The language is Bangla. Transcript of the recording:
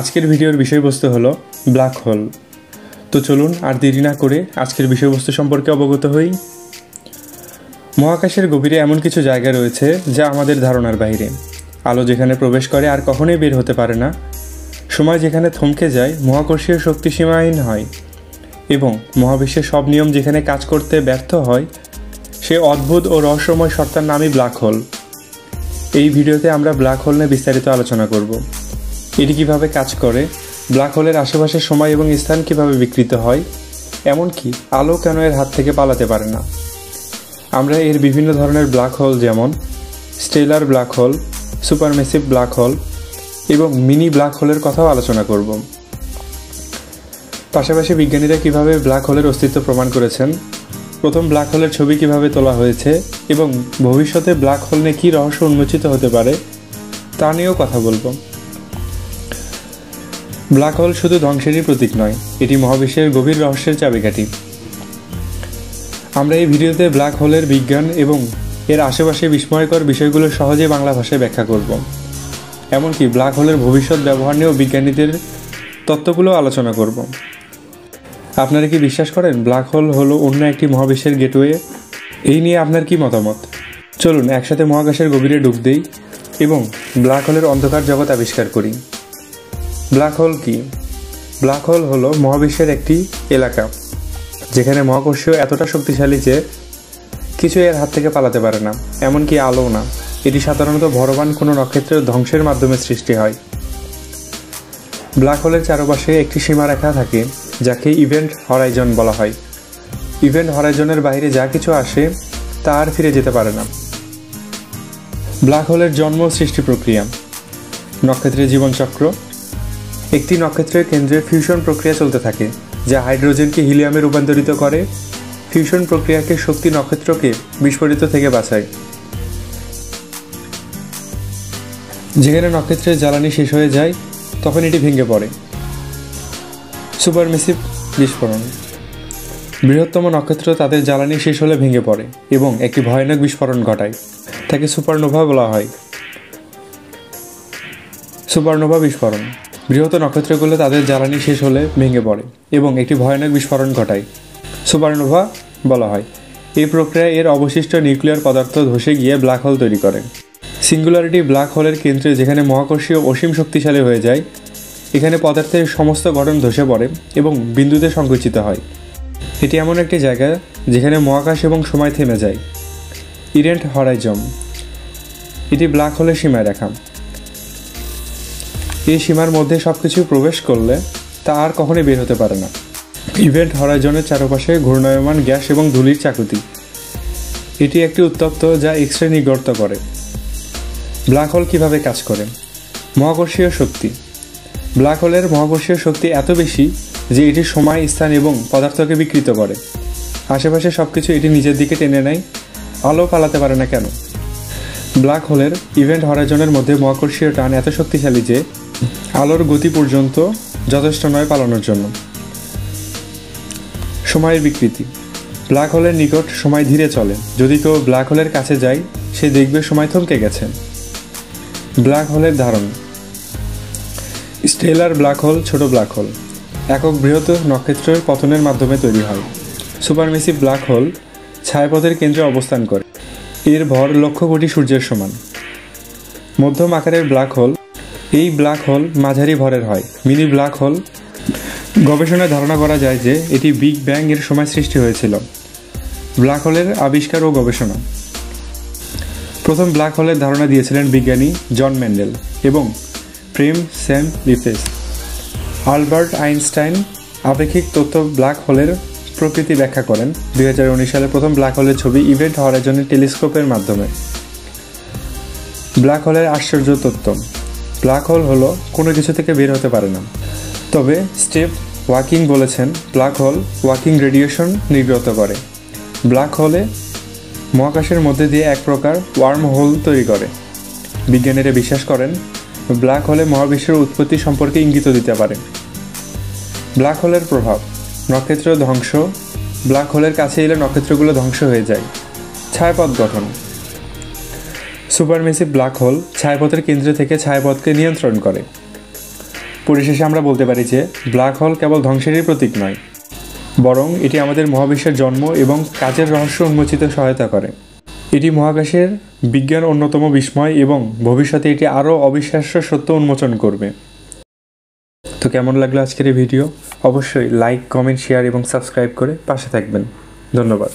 আজকের ভিডিওর বিষয়বস্তু হলো ব্ল্যাক হোল। তো চলুন আর দেরি না করে আজকের বিষয়বস্তু সম্পর্কে অবগত হই। মহাকাশের গভীরে এমন কিছু জায়গা রয়েছে যা আমাদের ধারণার বাইরে। আলো যেখানে প্রবেশ করে আর কখনোই বের হতে পারে না, সময় যেখানে থমকে যায়, মহাকর্ষীয় শক্তি সীমাহীন হয় এবং মহাবিশ্বের সব নিয়ম যেখানে কাজ করতে ব্যর্থ হয়, সে অদ্ভুত ও রহস্যময় সত্তার নামই ব্ল্যাক হোল। এই ভিডিওতে আমরা ব্ল্যাক হোল নিয়ে বিস্তারিত আলোচনা করব। এটি কিভাবে কাজ করে, ব্ল্যাক হোলের আশেপাশে সময় এবং স্থান কিভাবে বিকৃত হয়, এমনকি আলো কেন এর হাত থেকে পালাতে পারে না। আমরা এর বিভিন্ন ধরনের ব্ল্যাক হোল যেমন stellar black hole, supermassive black hole এবং মিনি ব্ল্যাক হোলের কথাও আলোচনা করব। পাশাপাশি বিজ্ঞানীরা কিভাবে ব্ল্যাক হোলের অস্তিত্ব প্রমাণ করেছেন, প্রথম ব্ল্যাক হোলের ছবি কিভাবে তোলা হয়েছে এবং ভবিষ্যতে ব্ল্যাক হোল নিয়ে কী রহস্য উন্মোচিত হতে পারে তা নিয়েও কথা বলবো। ব্ল্যাক হোল শুধু ধ্বংসেরই প্রতীক নয়, এটি মহাবিশ্বের গভীর রহস্যের চাবিকাঠি। আমরা এই ভিডিওতে ব্ল্যাক হোলের বিজ্ঞান এবং এর আশেপাশে বিস্ময়কর বিষয়গুলো সহজে বাংলা ভাষায় ব্যাখ্যা করব। এমনকি ব্ল্যাক হোলের ভবিষ্যৎ ব্যবহার নিয়েও বিজ্ঞানীদের তত্ত্বগুলো আলোচনা করব। আপনারা কি বিশ্বাস করেন ব্ল্যাক হোল হলো অন্য একটি মহাবিশ্বের গেটওয়ে? এই নিয়ে আপনার কি মতামত? চলুন একসাথে মহাকাশের গভীরে ডুব দেই এবং ব্ল্যাক হোলের অন্ধকার জগৎ আবিষ্কার করি। ব্ল্যাক হোল কি? ব্ল্যাক হোল হলো মহাবিশ্বের একটি এলাকা যেখানে মহাকর্ষীয় এতটা শক্তিশালী যে কিছু এর হাত থেকে পালাতে পারে না, এমনকি আলো না। এটি সাধারণত ভরবান কোনো নক্ষত্রের ধ্বংসের মাধ্যমে সৃষ্টি হয়। ব্ল্যাক হোলের চারপাশে একটি সীমারেখা থাকে যাকে ইভেন্ট হরাইজন বলা হয়। ইভেন্ট হরাইজনের বাইরে যা কিছু আসে তা আর ফিরে যেতে পারে না। ব্ল্যাক হোলের জন্ম সৃষ্টি প্রক্রিয়া, নক্ষত্রের জীবনচক্র। একটি নক্ষত্রের কেন্দ্রে ফিউশন প্রক্রিয়া চলতে থাকে যা হাইড্রোজেনকে হিলিয়ামে রূপান্তরিত করে। ফিউশন প্রক্রিয়াকে শক্তি নক্ষত্রকে বিস্ফোরিত থেকে বাঁচায়। যেখানে নক্ষত্রের জ্বালানি শেষ হয়ে যায় তখন এটি ভেঙে পড়ে। সুপারমেসিভ বিস্ফোরণ, বৃহত্তম নক্ষত্র তাদের জ্বালানি শেষ হলে ভেঙে পড়ে এবং একটি ভয়ানক বিস্ফোরণ ঘটায়, তাকে সুপারনোভা বলা হয়। সুপারনোভা বিস্ফোরণ, বৃহৎ নক্ষত্রগুলো তাদের জ্বালানি শেষ হলে ভেঙে পড়ে এবং একটি ভয়ানক বিস্ফোরণ ঘটায়, সুপারনোভা বলা হয়। এই প্রক্রিয়ায় এর অবশিষ্ট নিউক্লিয়ার পদার্থ ধসে গিয়ে ব্ল্যাক হোল তৈরি করে। সিঙ্গুলারিটি ব্ল্যাক হোলের কেন্দ্রে যেখানে মহাকর্ষীয় অসীম শক্তিশালী হয়ে যায়, এখানে পদার্থের সমস্ত গঠন ধসে পড়ে এবং বিন্দুতে সংকুচিত হয়। এটি এমন একটি জায়গা যেখানে মহাকাশ এবং সময় থেমে যায়। ইভেন্ট হরাইজন, এটি ব্ল্যাক হোলের সীমায় রেখা। এই সীমার মধ্যে সব কিছু প্রবেশ করলে তা আর কখনোই বের হতে পারে না। ইভেন্ট হরাইজনের চারপাশে ঘূর্ণায়মান গ্যাস এবং ধূলির চাকুতি। এটি একটি উত্তপ্ত যা এক্স রে নির্গত করে। ব্ল্যাক হোল কীভাবে কাজ করে? মহাকর্ষীয় শক্তি, ব্ল্যাক হোলের মহাকর্ষীয় শক্তি এত বেশি যে এটি সময়, স্থান এবং পদার্থকে বিকৃত করে। আশেপাশে সব কিছু এটি নিজের দিকে টেনে নেয়। আলো পালাতে পারে না কেন? ব্ল্যাক হোলের ইভেন্ট হরাইজনের মধ্যে মহাকর্ষীয় টান এত শক্তিশালী যে আলোর গতি পর্যন্ত যথেষ্ট নয় পালানোর জন্য। সময়ের বিকৃতি, ব্ল্যাক হোলের নিকট সময় ধীরে চলে। যদি কেউ ব্ল্যাক হোলের কাছে যায় সে দেখবে সময় থমকে গেছে। ব্ল্যাক হোলের ধারণ, স্টেলার ব্ল্যাক হোল ছোট ব্ল্যাক হোল, একক বৃহৎ নক্ষত্রের পতনের মাধ্যমে তৈরি হয়। সুপারমেসিভ ব্ল্যাক হোল ছায়াপথের কেন্দ্রে অবস্থান করে। এর ভর লক্ষ কোটি সূর্যের সমান। মধ্যম আকারের ব্ল্যাক হোল, এই ব্ল্যাক হোল মাঝারি ভরের হয়। মিনি ব্ল্যাক হোল, গবেষণায় ধারণা করা যায় যে এটি বিগ ব্যাং এর সময় সৃষ্টি হয়েছিল। ব্ল্যাক হোলের আবিষ্কার ও গবেষণা, প্রথম ব্ল্যাক হোলের ধারণা দিয়েছিলেন বিজ্ঞানী জন মেন্ডেল এবং প্রেম সেন লিপেস। আলবার্ট আইনস্টাইন আপেক্ষিক তত্ত্ব ব্ল্যাক হোলের প্রকৃতি ব্যাখ্যা করেন 2019 সালে প্রথম ব্ল্যাক হোলের ছবি ইভেন্ট হরাইজনের টেলিস্কোপের মাধ্যমে। ব্ল্যাক হোলের আশ্চর্য তত্ত্ব, ব্ল্যাক হোল হলো কোনো কিছু থেকে বের হতে পারে না। তবে স্টিভ হকিং বলেছেন ব্ল্যাক হোল ওয়াকিং রেডিয়েশন নির্গত করে। ব্ল্যাক হোলে মহাকাশের মধ্যে দিয়ে এক প্রকার ওয়ার্ম হোল তৈরি করে। বিজ্ঞানীরা বিশ্বাস করেন ব্ল্যাক হোলে মহাবিশ্বের উৎপত্তি সম্পর্কে ইঙ্গিত দিতে পারে। ব্ল্যাক হোলের প্রভাব, নক্ষত্র ধ্বংস, ব্ল্যাক হোলের কাছে এলে নক্ষত্রগুলো ধ্বংস হয়ে যায়। ছায়াপথ গঠন, সুপারমেসিভ ব্ল্যাক হোল ছায়াপথের কেন্দ্র থেকে ছায়াপথকে নিয়ন্ত্রণ করে। পরিশেষে আমরা বলতে পারি যে ব্ল্যাক হোল কেবল ধ্বংসেরই প্রতীক নয়, বরং এটি আমাদের মহাবিশ্বের জন্ম এবং কাজের রহস্য উন্মোচিতে সহায়তা করে। এটি মহাকাশের বিজ্ঞান অন্যতম বিস্ময় এবং ভবিষ্যতে এটি আরও অবিশ্বাস্য সত্য উন্মোচন করবে। তো কেমন লাগলো আজকের এই ভিডিও? অবশ্যই লাইক, কমেন্ট, শেয়ার এবং সাবস্ক্রাইব করে পাশে থাকবেন। ধন্যবাদ।